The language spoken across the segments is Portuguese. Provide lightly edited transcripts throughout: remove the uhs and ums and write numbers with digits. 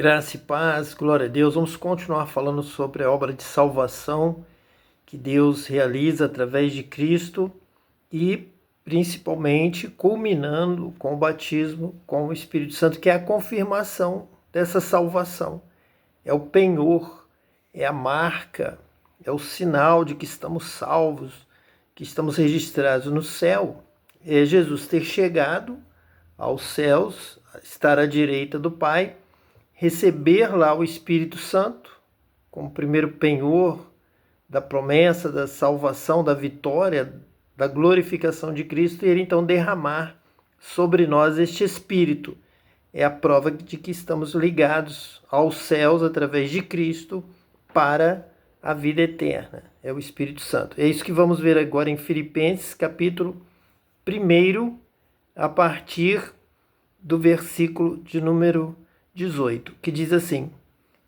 Graça e paz, glória a Deus. Vamos continuar falando sobre a obra de salvação que Deus realiza através de Cristo e principalmente culminando com o batismo com o Espírito Santo, que é a confirmação dessa salvação. É o penhor, é a marca, é o sinal de que estamos salvos, que estamos registrados no céu. É Jesus ter chegado aos céus, estar à direita do Pai, receber lá o Espírito Santo, como primeiro penhor da promessa, da salvação, da vitória, da glorificação de Cristo, e ele então derramar sobre nós este Espírito. É a prova de que estamos ligados aos céus através de Cristo para a vida eterna. É o Espírito Santo. É isso que vamos ver agora em Filipenses, capítulo 1, a partir do versículo de número 18, que diz assim: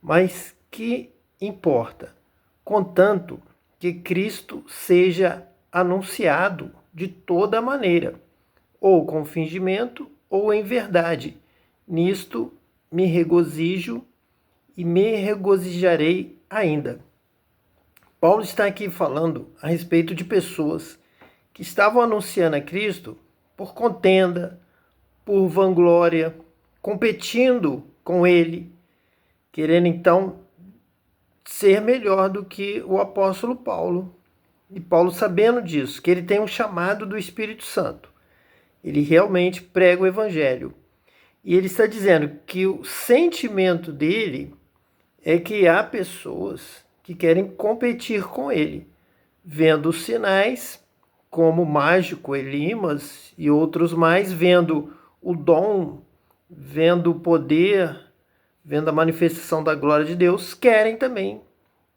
mas que importa, contanto que Cristo seja anunciado de toda maneira, ou com fingimento, ou em verdade. Nisto me regozijo e me regozijarei ainda. Paulo está aqui falando a respeito de pessoas que estavam anunciando a Cristo por contenda, por vanglória, competindo com ele, querendo então ser melhor do que o apóstolo Paulo. E Paulo, sabendo disso, que ele tem um chamado do Espírito Santo, ele realmente prega o evangelho. E ele está dizendo que o sentimento dele é que há pessoas que querem competir com ele, vendo os sinais, como o mágico Elimas e outros mais, vendo o dom, vendo o poder, vendo a manifestação da glória de Deus, querem também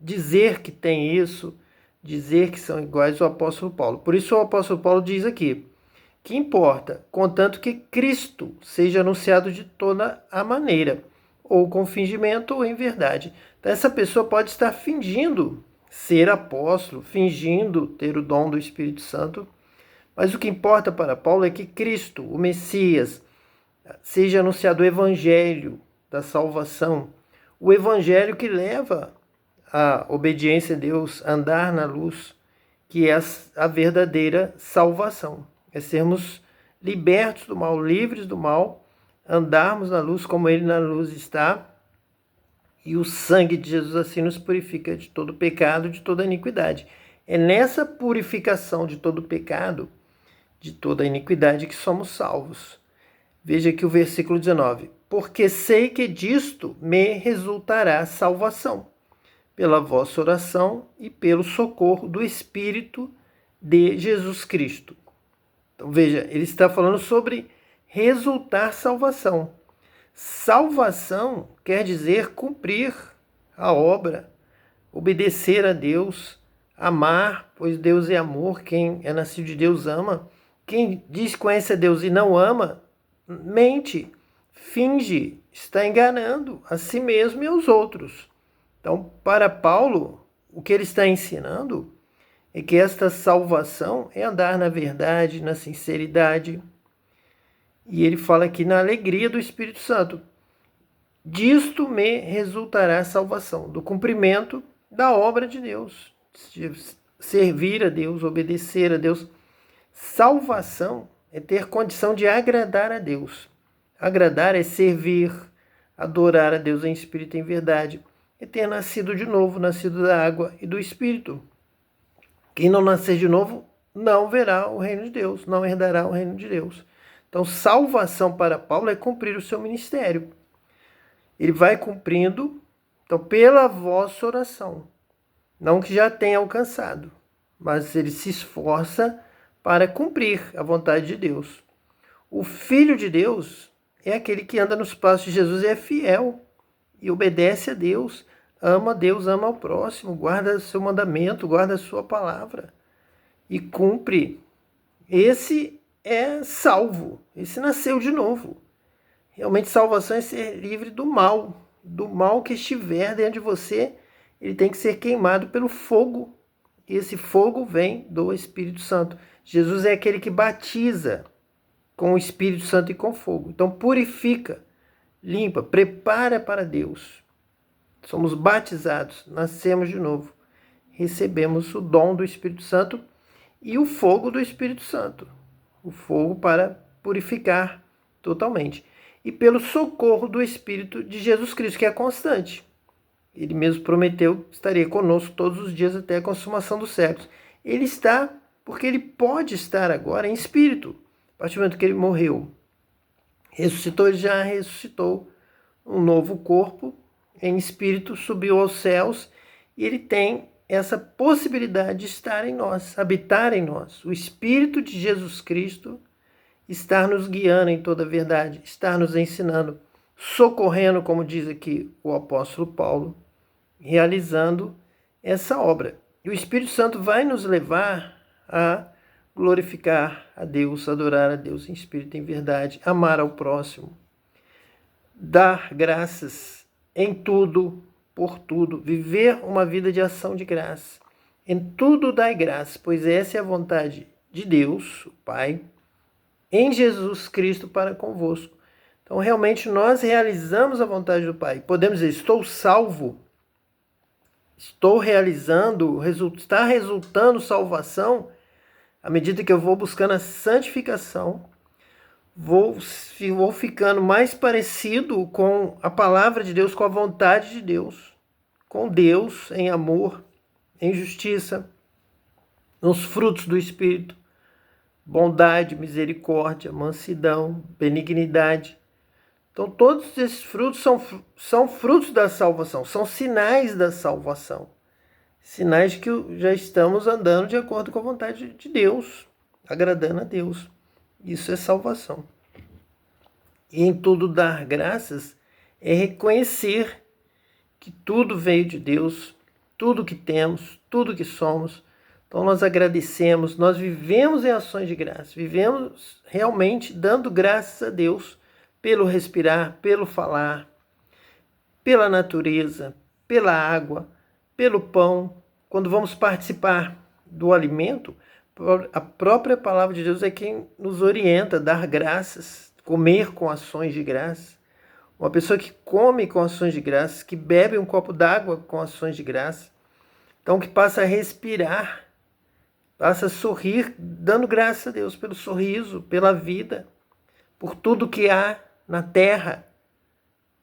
dizer que tem isso, dizer que são iguais ao apóstolo Paulo. Por isso o apóstolo Paulo diz aqui, que importa, contanto que Cristo seja anunciado de toda a maneira, ou com fingimento ou em verdade. Então essa pessoa pode estar fingindo ser apóstolo, fingindo ter o dom do Espírito Santo, mas o que importa para Paulo é que Cristo, o Messias, seja anunciado o evangelho da salvação, o evangelho que leva à obediência a Deus, a andar na luz, que é a verdadeira salvação. É sermos libertos do mal, livres do mal, andarmos na luz como ele na luz está, e o sangue de Jesus assim nos purifica de todo pecado, de toda iniquidade. É nessa purificação de todo pecado, de toda iniquidade, que somos salvos. Veja aqui o versículo 19. Porque sei que disto me resultará salvação, pela vossa oração e pelo socorro do Espírito de Jesus Cristo. Então veja, ele está falando sobre resultar salvação. Salvação quer dizer cumprir a obra, obedecer a Deus, amar, pois Deus é amor, quem é nascido de Deus ama. Quem diz que conhece a Deus e não ama, mente, finge, está enganando a si mesmo e aos outros. Então, para Paulo, o que ele está ensinando é que esta salvação é andar na verdade, na sinceridade. E ele fala aqui na alegria do Espírito Santo. Disto me resultará a salvação, do cumprimento da obra de Deus, de servir a Deus, obedecer a Deus. Salvação é ter condição de agradar a Deus. Agradar é servir, adorar a Deus em espírito e em verdade. É ter nascido de novo, nascido da água e do Espírito. Quem não nascer de novo não verá o reino de Deus, não herdará o reino de Deus. Então, salvação para Paulo é cumprir o seu ministério. Ele vai cumprindo, então, pela vossa oração. Não que já tenha alcançado, mas ele se esforça para cumprir a vontade de Deus. O Filho de Deus é aquele que anda nos passos de Jesus e é fiel e obedece a Deus, ama ao próximo, guarda seu mandamento, guarda a sua palavra e cumpre. Esse é salvo, esse nasceu de novo. Realmente salvação é ser livre do mal que estiver dentro de você, ele tem que ser queimado pelo fogo. E esse fogo vem do Espírito Santo. Jesus é aquele que batiza com o Espírito Santo e com fogo. Então purifica, limpa, prepara para Deus. Somos batizados, nascemos de novo, recebemos o dom do Espírito Santo e o fogo do Espírito Santo, o fogo para purificar totalmente. E pelo socorro do Espírito de Jesus Cristo, que é constante. Ele mesmo prometeu que estaria conosco todos os dias até a consumação dos séculos. Ele está porque ele pode estar agora em espírito. A partir do momento que ele morreu, ressuscitou, ele já ressuscitou um novo corpo em espírito, subiu aos céus e ele tem essa possibilidade de estar em nós, habitar em nós. O Espírito de Jesus Cristo estar nos guiando em toda a verdade, estar nos ensinando, socorrendo, como diz aqui o apóstolo Paulo, realizando essa obra. E o Espírito Santo vai nos levar a glorificar a Deus, adorar a Deus em espírito e em verdade, amar ao próximo, dar graças em tudo, por tudo, viver uma vida de ação de graça. Em tudo dai graça, pois essa é a vontade de Deus, o Pai, em Jesus Cristo para convosco. Então, realmente, nós realizamos a vontade do Pai. Podemos dizer, estou salvo, estou realizando, está resultando salvação à medida que eu vou buscando a santificação, vou ficando mais parecido com a palavra de Deus, com a vontade de Deus, com Deus em amor, em justiça, nos frutos do Espírito, bondade, misericórdia, mansidão, benignidade. Então todos esses frutos são frutos da salvação, são sinais da salvação. Sinais de que já estamos andando de acordo com a vontade de Deus, agradando a Deus. Isso é salvação. E em tudo dar graças é reconhecer que tudo veio de Deus, tudo que temos, tudo que somos. Então nós agradecemos, nós vivemos em ações de graça, vivemos realmente dando graças a Deus pelo respirar, pelo falar, pela natureza, pela água, pelo pão. Quando vamos participar do alimento, a própria palavra de Deus é quem nos orienta a dar graças, comer com ações de graça. Uma pessoa que come com ações de graça, que bebe um copo d'água com ações de graça, então que passa a respirar, passa a sorrir, dando graças a Deus pelo sorriso, pela vida, por tudo que há na terra,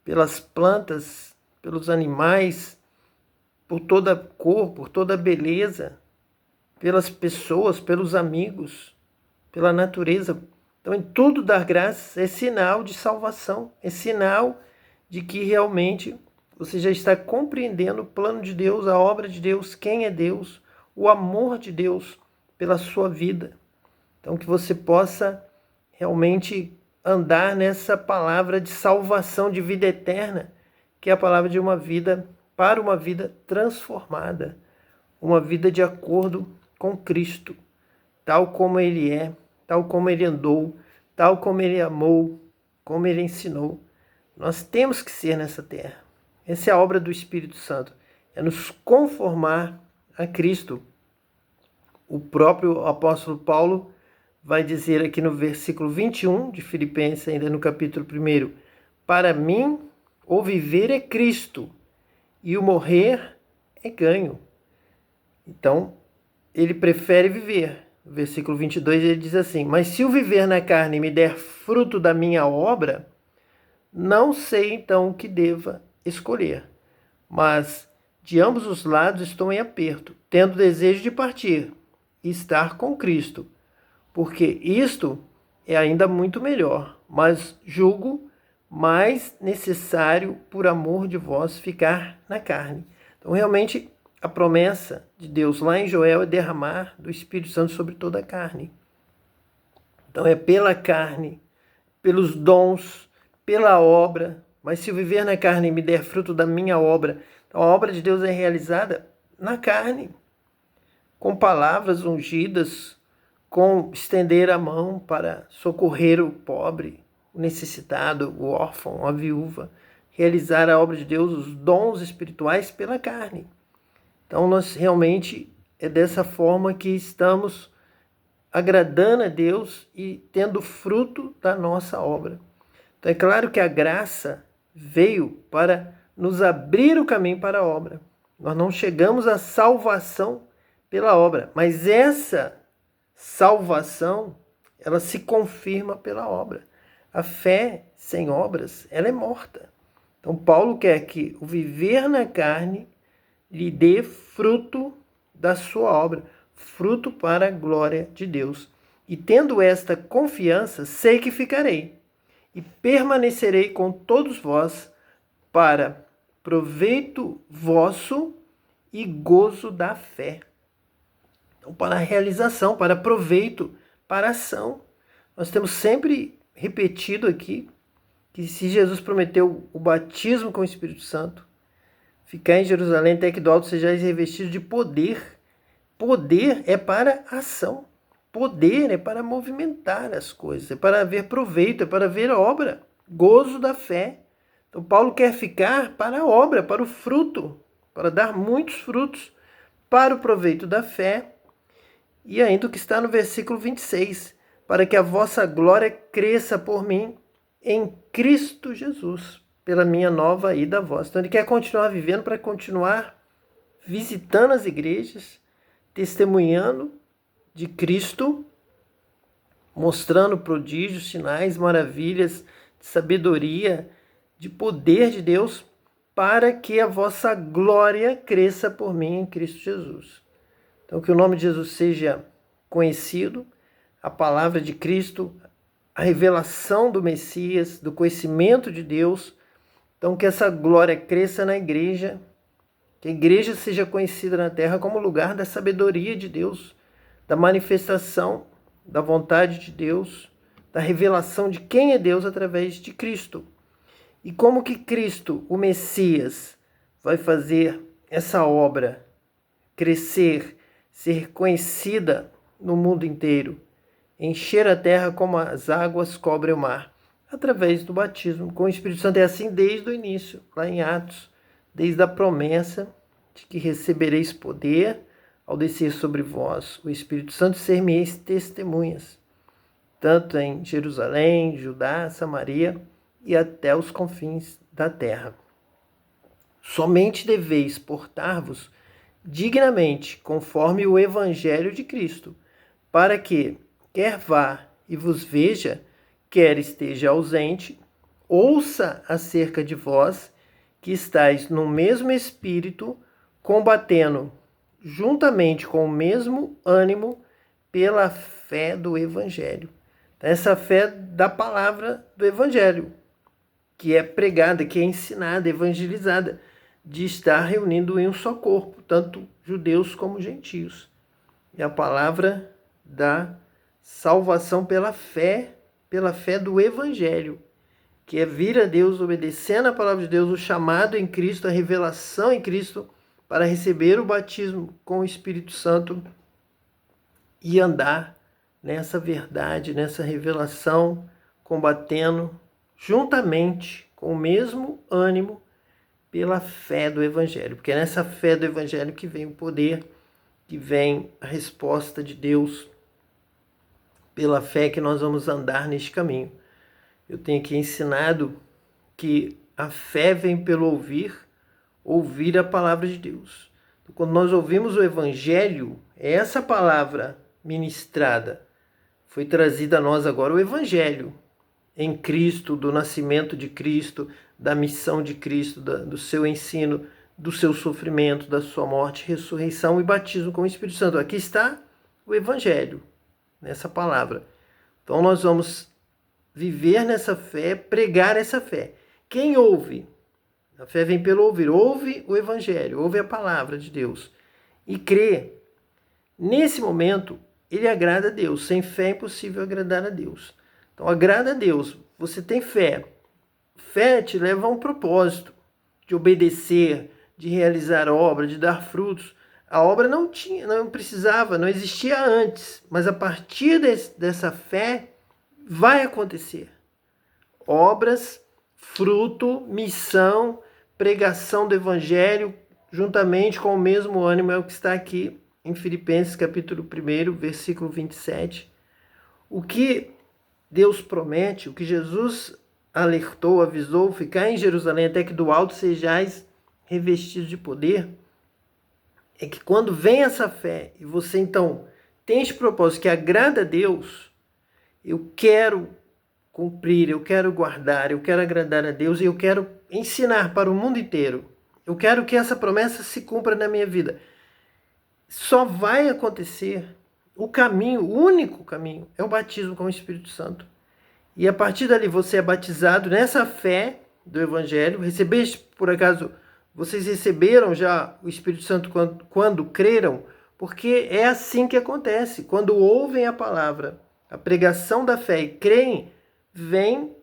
pelas plantas, pelos animais, por toda a cor, por toda a beleza, pelas pessoas, pelos amigos, pela natureza. Então, em tudo dar graças é sinal de salvação, é sinal de que realmente você já está compreendendo o plano de Deus, a obra de Deus, quem é Deus, o amor de Deus pela sua vida. Então, que você possa realmente andar nessa palavra de salvação, de vida eterna, que é a palavra de uma vida para uma vida transformada, uma vida de acordo com Cristo, tal como Ele é, tal como Ele andou, tal como Ele amou, como Ele ensinou. Nós temos que ser nessa terra. Essa é a obra do Espírito Santo, é nos conformar a Cristo. O próprio apóstolo Paulo vai dizer aqui no versículo 21 de Filipenses, ainda no capítulo 1, para mim o viver é Cristo e o morrer é ganho. Então, ele prefere viver. No versículo 22 ele diz assim, mas se o viver na carne me der fruto da minha obra, não sei então o que deva escolher. Mas de ambos os lados estou em aperto, tendo desejo de partir e estar com Cristo, porque isto é ainda muito melhor, mas julgo mais necessário, por amor de vós, ficar na carne. Então, realmente, a promessa de Deus lá em Joel é derramar do Espírito Santo sobre toda a carne. Então, é pela carne, pelos dons, pela obra, mas se eu viver na carne e me der fruto da minha obra, então a obra de Deus é realizada na carne, com palavras ungidas, com estender a mão para socorrer o pobre, o necessitado, o órfão, a viúva, realizar a obra de Deus, os dons espirituais pela carne. Então nós realmente é dessa forma que estamos agradando a Deus e tendo fruto da nossa obra. Então é claro que a graça veio para nos abrir o caminho para a obra. Nós não chegamos à salvação pela obra, mas essa salvação, ela se confirma pela obra. A fé sem obras, ela é morta. Então Paulo quer que o viver na carne lhe dê fruto da sua obra, fruto para a glória de Deus. E tendo esta confiança, sei que ficarei e permanecerei com todos vós para proveito vosso e gozo da fé. Então, para a realização, para proveito, para a ação. Nós temos sempre repetido aqui que se Jesus prometeu o batismo com o Espírito Santo, ficar em Jerusalém até que do alto sejais revestidos de poder. Poder é para ação. Poder é para movimentar as coisas, é para haver proveito, é para haver obra, gozo da fé. Então Paulo quer ficar para a obra, para o fruto, para dar muitos frutos, para o proveito da fé. E ainda o que está no versículo 26, para que a vossa glória cresça por mim em Cristo Jesus, pela minha nova ida a vós. Então ele quer continuar vivendo para continuar visitando as igrejas, testemunhando de Cristo, mostrando prodígios, sinais, maravilhas, de sabedoria, de poder de Deus, para que a vossa glória cresça por mim em Cristo Jesus. Então que o nome de Jesus seja conhecido, a palavra de Cristo, a revelação do Messias, do conhecimento de Deus. Então que essa glória cresça na igreja, que a igreja seja conhecida na terra como lugar da sabedoria de Deus, da manifestação da vontade de Deus, da revelação de quem é Deus através de Cristo. E como que Cristo, o Messias, vai fazer essa obra crescer, ser conhecida no mundo inteiro, encher a terra como as águas cobrem o mar, através do batismo com o Espírito Santo. É assim desde o início, lá em Atos, desde a promessa de que recebereis poder ao descer sobre vós o Espírito Santo, ser-me-eis testemunhas, tanto em Jerusalém, Judá, Samaria e até os confins da terra. Somente deveis portar-vos dignamente, conforme o Evangelho de Cristo, para que, quer vá e vos veja, quer esteja ausente, ouça acerca de vós, que estáis no mesmo espírito, combatendo juntamente com o mesmo ânimo pela fé do Evangelho. Essa fé da palavra do Evangelho, que é pregada, que é ensinada, evangelizada, de estar reunindo em um só corpo, tanto judeus como gentios. É a palavra da salvação pela fé do Evangelho, que é vir a Deus, obedecendo a palavra de Deus, o chamado em Cristo, a revelação em Cristo, para receber o batismo com o Espírito Santo e andar nessa verdade, nessa revelação, combatendo juntamente com o mesmo ânimo pela fé do Evangelho. Porque é nessa fé do Evangelho que vem o poder, que vem a resposta de Deus, pela fé que nós vamos andar neste caminho. Eu tenho aqui ensinado que a fé vem pelo ouvir a palavra de Deus. Então, quando nós ouvimos o Evangelho, essa palavra ministrada foi trazida a nós agora, o Evangelho em Cristo, do nascimento de Cristo, da missão de Cristo, do seu ensino, do seu sofrimento, da sua morte, ressurreição e batismo com o Espírito Santo. Aqui está o Evangelho, nessa palavra. Então nós vamos viver nessa fé, pregar essa fé. Quem ouve? A fé vem pelo ouvir. Ouve o Evangelho, ouve a palavra de Deus e crê. Nesse momento, ele agrada a Deus. Sem fé é impossível agradar a Deus. Então, agrada a Deus. Você tem fé. Fé te leva a um propósito de obedecer, de realizar a obra, de dar frutos. A obra não precisava, não existia antes, mas a partir dessa fé vai acontecer. Obras, fruto, missão, pregação do Evangelho, juntamente com o mesmo ânimo, é o que está aqui em Filipenses capítulo 1, versículo 27. O que Deus promete, o que Jesus alertou, avisou, ficar em Jerusalém até que do alto sejais revestidos de poder, é que quando vem essa fé e você então tem esse propósito que agrada a Deus, eu quero cumprir, eu quero guardar, eu quero agradar a Deus e eu quero ensinar para o mundo inteiro. Eu quero que essa promessa se cumpra na minha vida. Só vai acontecer o caminho, o único caminho, é o batismo com o Espírito Santo. E a partir dali você é batizado nessa fé do Evangelho. Por acaso, vocês receberam já o Espírito Santo quando creram? Porque é assim que acontece. Quando ouvem a palavra, a pregação da fé e creem, vem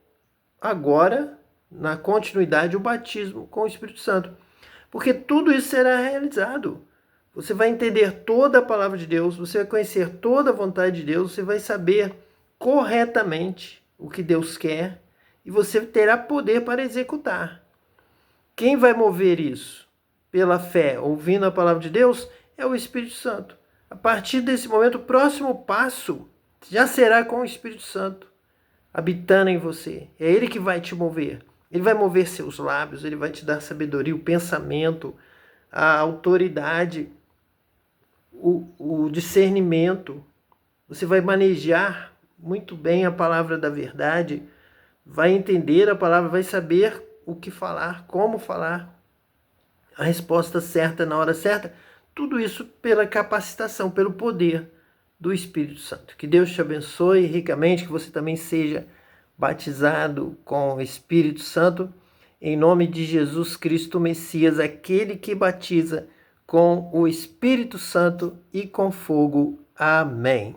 agora, na continuidade, o batismo com o Espírito Santo. Porque tudo isso será realizado. Você vai entender toda a palavra de Deus, você vai conhecer toda a vontade de Deus, você vai saber corretamente o que Deus quer e você terá poder para executar. Quem vai mover isso pela fé, ouvindo a palavra de Deus, é o Espírito Santo. A partir desse momento, o próximo passo já será com o Espírito Santo habitando em você. É Ele que vai te mover. Ele vai mover seus lábios, Ele vai te dar sabedoria, o pensamento, a autoridade, o discernimento. Você vai manejar muito bem a palavra da verdade, vai entender a palavra, vai saber o que falar, como falar, a resposta certa na hora certa. Tudo isso pela capacitação, pelo poder do Espírito Santo. Que Deus te abençoe ricamente, que você também seja batizado com o Espírito Santo, em nome de Jesus Cristo Messias, aquele que batiza com o Espírito Santo e com fogo. Amém.